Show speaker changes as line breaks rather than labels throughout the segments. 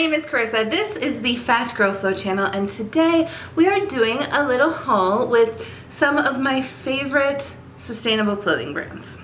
name is Carissa. This is the Fat Girl Flow channel, and today we are doing a little haul with some of my favorite sustainable clothing brands.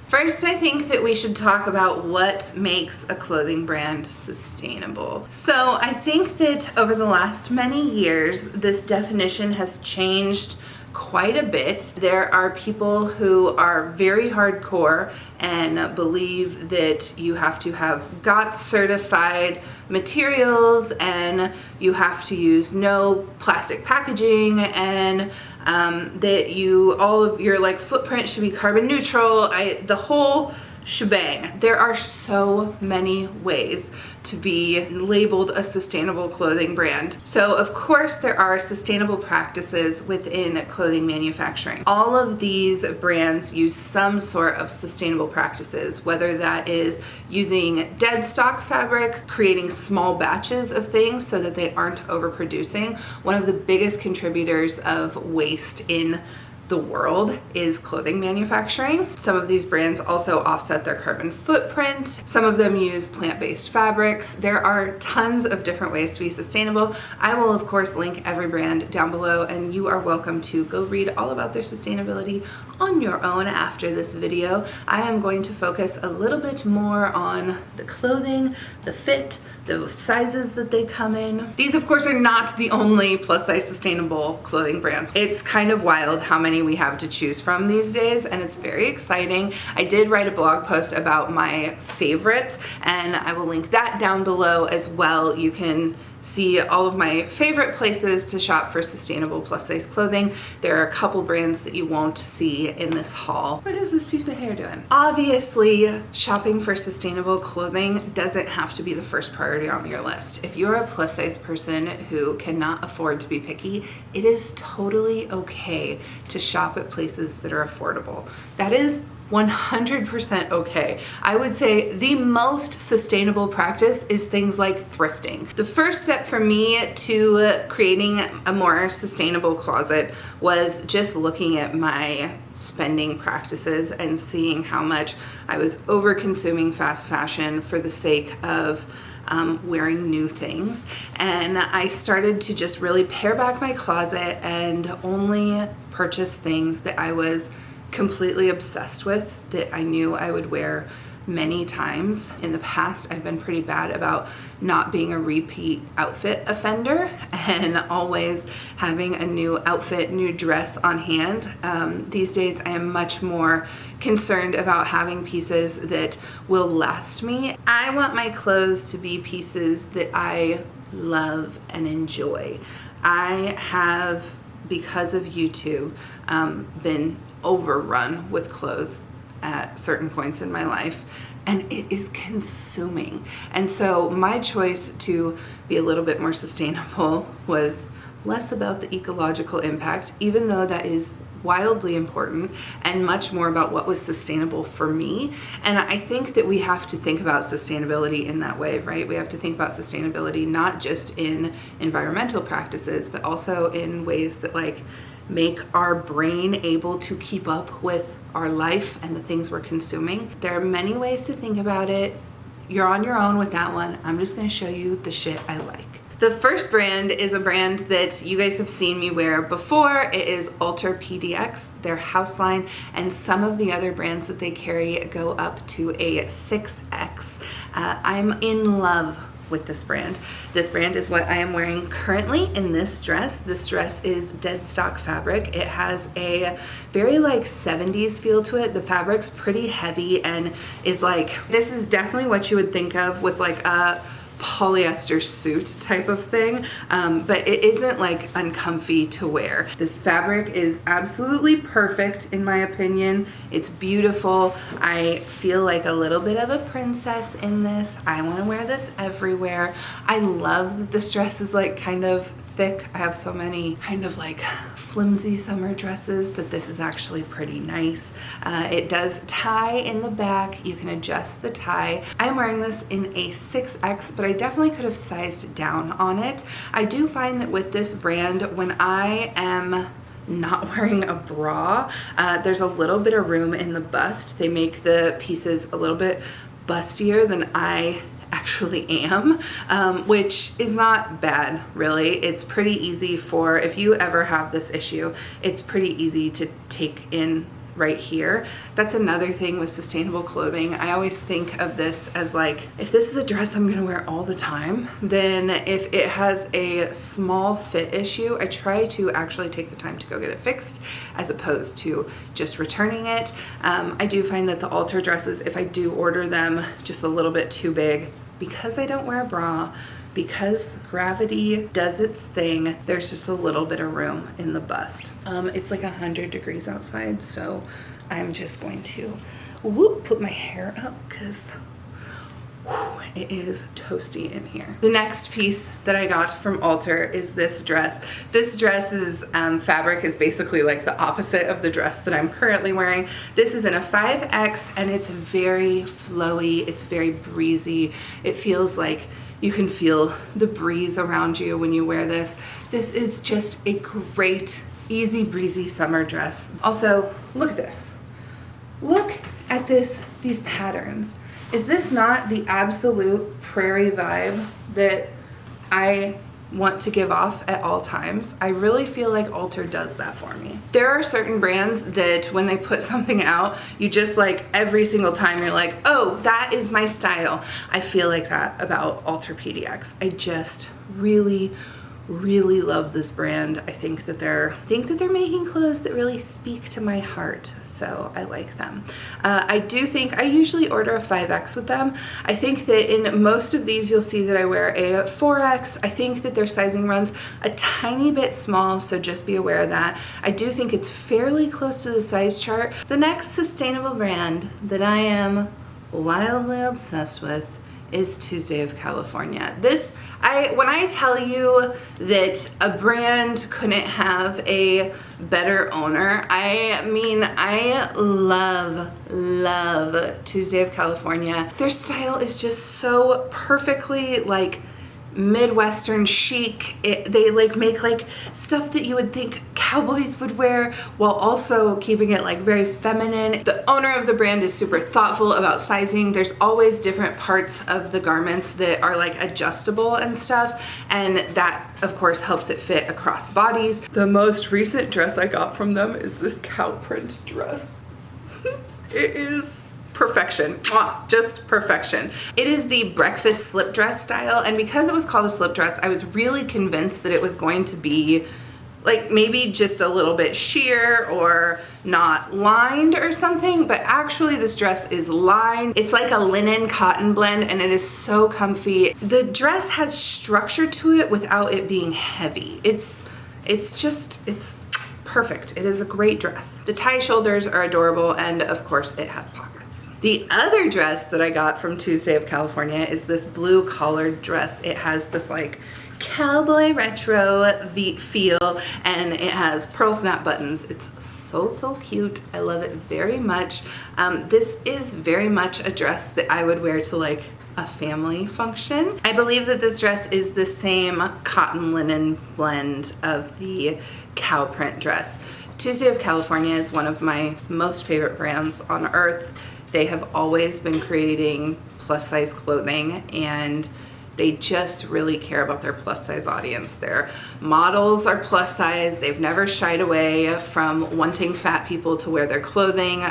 First, I think that we should talk about what makes a clothing brand sustainable. So I think that over the last many years, this definition has changed quite a bit. There are people who are very hardcore and believe that you have to have GOTS certified materials and you have to use no plastic packaging and that all of your footprint should be carbon neutral. The whole shebang. There are so many ways to be labeled a sustainable clothing brand. So of course there are sustainable practices within clothing manufacturing. All of these brands use some sort of sustainable practices, whether that is using dead stock fabric, creating small batches of things so that they aren't overproducing. One of the biggest contributors of waste in the world is clothing manufacturing. Some of these brands also offset their carbon footprint. Some of them use plant-based fabrics. There are tons of different ways to be sustainable. I will of course link every brand down below, and you are welcome to go read all about their sustainability on your own after this video. I am going to focus a little bit more on the clothing, the fit, the sizes that they come in. These of course are not the only plus size sustainable clothing brands. It's kind of wild how many we have to choose from these days, and it's very exciting. I did write a blog post about my favorites, and I will link that down below as well. You can see all of my favorite places to shop for sustainable plus size clothing. There are a couple brands that you won't see in this haul. What is this piece of hair doing? Obviously, shopping for sustainable clothing doesn't have to be the first priority on your list. If you're a plus size person who cannot afford to be picky, it is totally okay to shop at places that are affordable. That is 100% okay. I would say the most sustainable practice is things like thrifting. The first step for me to creating a more sustainable closet was just looking at my spending practices and seeing how much I was over consuming fast fashion for the sake of wearing new things. And I started to just really pare back my closet and only purchase things that I was completely obsessed with, that I knew I would wear many times. In the past, I've been pretty bad about not being a repeat outfit offender and always having a new outfit, new dress on hand. These days, I am much more concerned about having pieces that will last me. I want my clothes to be pieces that I love and enjoy. I have, because of YouTube, been overrun with clothes at certain points in my life, and it is consuming. And so my choice to be a little bit more sustainable was less about the ecological impact, even though that is wildly important, and much more about what was sustainable for me. And I think that we have to think about sustainability in that way, right? We have to think about sustainability not just in environmental practices, but also in ways that make our brain able to keep up with our life and the things we're consuming. There are many ways to think about it. You're on your own with that one. I'm just gonna show you the shit I like. The first brand is a brand that you guys have seen me wear before. It is Alter PDX, their house line, and some of the other brands that they carry go up to a 6X. I'm in love with this brand. This brand is what I am wearing currently in this dress. This dress is dead stock fabric. It has a very 70s feel to it. The fabric's pretty heavy and is this is definitely what you would think of with a polyester suit type of thing, but it isn't uncomfy to wear. This fabric is absolutely perfect in my opinion. It's beautiful. I feel like a little bit of a princess in this. I want to wear this everywhere. I love that this dress is kind of thick. I have so many kind of flimsy summer dresses that this is actually pretty nice. It does tie in the back. You can adjust the tie. I'm wearing this in a 6X, but I definitely could have sized down on it. I do find that with this brand, when I am not wearing a bra. There's a little bit of room in the bust. They make the pieces a little bit bustier than I actually am, which is not bad, really. It's pretty easy for, if you ever have this issue, it's pretty easy to take in right here. That's another thing with sustainable clothing. I always think of this as like, if this is a dress I'm gonna wear all the time, then if it has a small fit issue, I try to actually take the time to go get it fixed as opposed to just returning it. I do find that the Alter dresses, if I do order them just a little bit too big, because I don't wear a bra, because gravity does its thing, there's just a little bit of room in the bust. It's like 100 degrees outside, so I'm just going to put my hair up because it is toasty in here. The next piece that I got from Alter is this dress. This dress's fabric is basically like the opposite of the dress that I'm currently wearing. This is in a 5X and it's very flowy, it's very breezy. It feels like you can feel the breeze around you when you wear this. This is just a great, easy breezy summer dress. Also, look at this. Look at these patterns. Is this not the absolute prairie vibe that I want to give off at all times? I really feel like Alter does that for me. There are certain brands that when they put something out, you just like every single time you're like, oh, that is my style. I feel like that about Alter PDX. I just really love this brand. I think that they're making clothes that really speak to my heart, so I like them. I do think I usually order a 5X with them. I think that in most of these you'll see that I wear a 4X. I think that their sizing runs a tiny bit small, so just be aware of that. I do think it's fairly close to the size chart. The next sustainable brand that I am wildly obsessed with is Tuesday of California. When I tell you that a brand couldn't have a better owner, I mean, I love Tuesday of California. Their style is just so perfectly like Midwestern chic. They like make like stuff that you would think cowboys would wear while also keeping it like very feminine. The owner of the brand is super thoughtful about sizing. There's always different parts of the garments that are like adjustable and stuff, and that of course helps it fit across bodies. The most recent dress I got from them is this cow print dress. It is perfection. Just perfection. It is the breakfast slip dress style, and because it was called a slip dress, I was really convinced that it was going to be like maybe just a little bit sheer or not lined or something, but actually this dress is lined. It's like a linen cotton blend and it is so comfy. The dress has structure to it without it being heavy. It's perfect. It is a great dress. The tie shoulders are adorable, and of course it has pockets. The other dress that I got from Tuesday of California is this blue collared dress. It has this like cowboy retro feel, and it has pearl snap buttons. It's so cute. I love it very much. This is very much a dress that I would wear to like a family function. I believe that this dress is the same cotton linen blend of the cow print dress. Tuesday of California is one of my most favorite brands on earth. They have always been creating plus size clothing, and they just really care about their plus size audience. Their models are plus size. They've never shied away from wanting fat people to wear their clothing.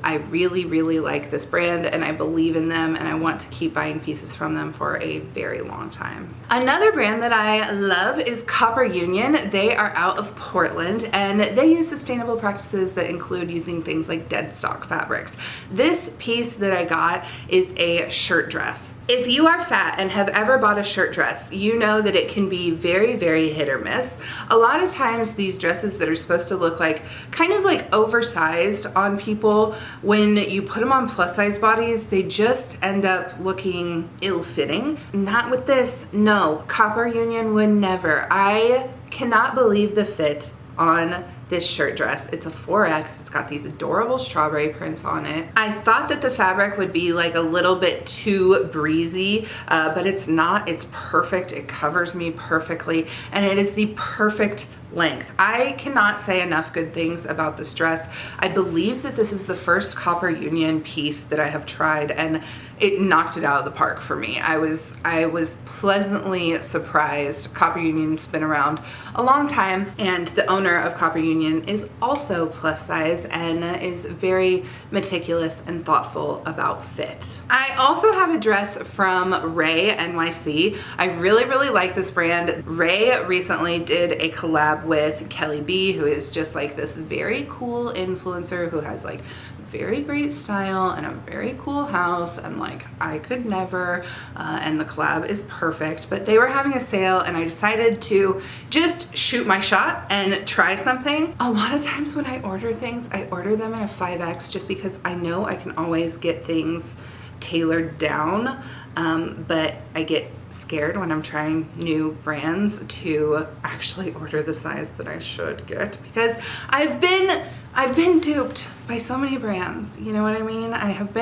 I really like this brand, and I believe in them, and I want to keep buying pieces from them for a very long time. Another brand that I love is Copper Union. They are out of Portland, and they use sustainable practices that include using things like dead stock fabrics. This piece that I got is a shirt dress. If you are fat and have ever bought a shirt dress, you know that it can be very hit or miss. A lot of times these dresses that are supposed to look like kind of like oversized on people, when you put them on plus size bodies, they just end up looking ill-fitting. Not with this. No, Copper Union would never. I cannot believe the fit on this shirt dress. It's a 4X. It's got these adorable strawberry prints on it. I thought that the fabric would be like a little bit too breezy, but it's not. It's perfect. It covers me perfectly, and it is the perfect length. I cannot say enough good things about this dress. I believe that this is the first Copper Union piece that I have tried, and it knocked it out of the park for me. I was pleasantly surprised. Copper Union's been around a long time, and the owner of Copper Union is also plus size and is very meticulous and thoughtful about fit. I also have a dress from Ray NYC. I really like this brand. Ray recently did a collab with Kelly B, who is just like this very cool influencer who has like very great style and a very cool house, and like I could never, and the collab is perfect. But they were having a sale and I decided to just shoot my shot and try something. A lot of times when I order things, I order them in a 5X just because I know I can always get things tailored down, but I get scared when I'm trying new brands to actually order the size that I should get, because I've been duped by so many brands, you know what I mean? I've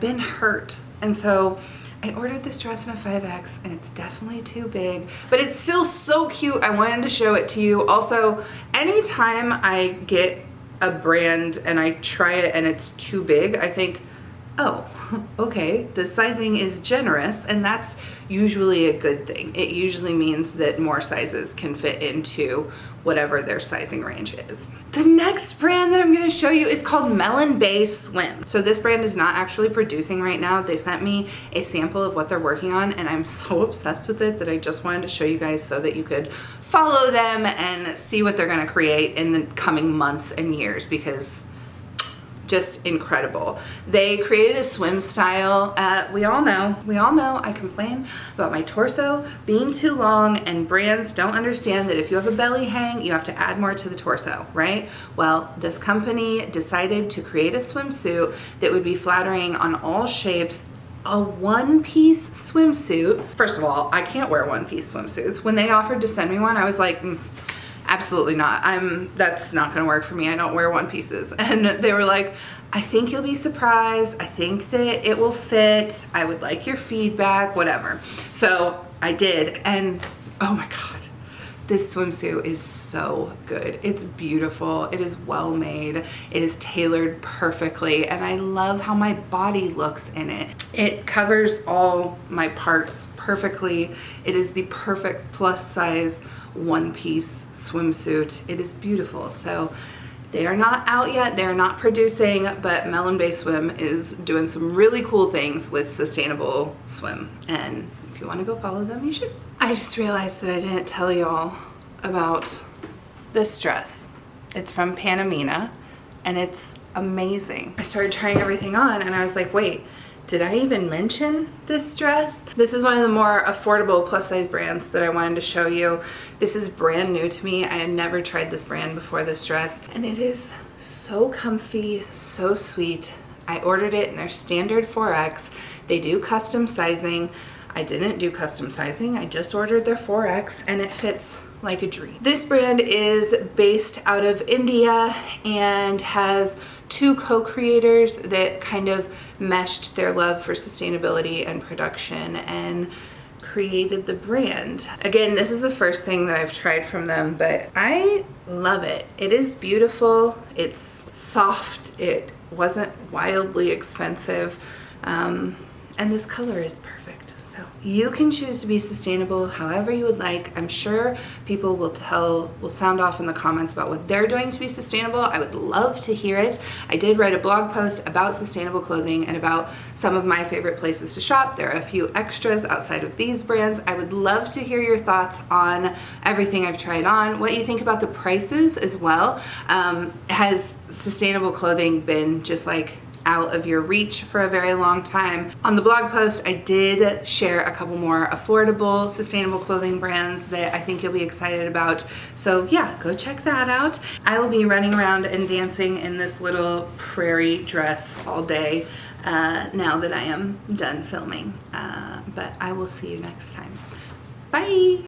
been hurt. And so I ordered this dress in a 5X and it's definitely too big, but it's still so cute. I wanted to show it to you. Also, anytime I get a brand and I try it and it's too big, I think, oh, okay, the sizing is generous, and that's usually a good thing. It usually means that more sizes can fit into whatever their sizing range is. The next brand that I'm gonna show you is called Melon Bay Swim. So this brand is not actually producing right now. They sent me a sample of what they're working on, and I'm so obsessed with it that I just wanted to show you guys so that you could follow them and see what they're gonna create in the coming months and years, because just incredible. They created a swim style. We all know I complain about my torso being too long, and brands don't understand that if you have a belly hang, you have to add more to the torso, right? Well, this company decided to create a swimsuit that would be flattering on all shapes. A one-piece swimsuit. First of all, I can't wear one-piece swimsuits. When they offered to send me one, I was like, absolutely not. That's not gonna work for me. I don't wear one pieces. And they were like, I think you'll be surprised. I think that it will fit. I would like your feedback, whatever. So I did, and oh my God, this swimsuit is so good. It's beautiful. It is well made. It is tailored perfectly, and I love how my body looks in it. It covers all my parts perfectly. It is the perfect plus size one-piece swimsuit. It is beautiful. So they are not out yet, they're not producing, but Melon Bay Swim is doing some really cool things with sustainable swim, and if you want to go follow them, you should. I just realized that I didn't tell y'all about this dress. It's from Panamina and it's amazing. I started trying everything on and I was like, wait, did I even mention this dress? This is one of the more affordable plus size brands that I wanted to show you. This is brand new to me. I had never tried this brand before this dress, and it is so comfy, so sweet. I ordered it in their standard 4X. They do custom sizing. I didn't do custom sizing. I just ordered their 4X and it fits like a dream. This brand is based out of India and has two co-creators that kind of meshed their love for sustainability and production and created the brand. Again, this is the first thing that I've tried from them, but I love it. It is beautiful. It's soft. It wasn't wildly expensive. And this color is perfect. So you can choose to be sustainable however you would like. I'm sure people will sound off in the comments about what they're doing to be sustainable. I would love to hear it. I did write a blog post about sustainable clothing and about some of my favorite places to shop. There are a few extras outside of these brands. I would love to hear your thoughts on everything I've tried on, what you think about the prices as well. Has sustainable clothing been just like out of your reach for a very long time? On the blog post, I did share a couple more affordable, sustainable clothing brands that I think you'll be excited about. So yeah, go check that out. I will be running around and dancing in this little prairie dress all day now that I am done filming. But I will see you next time. Bye.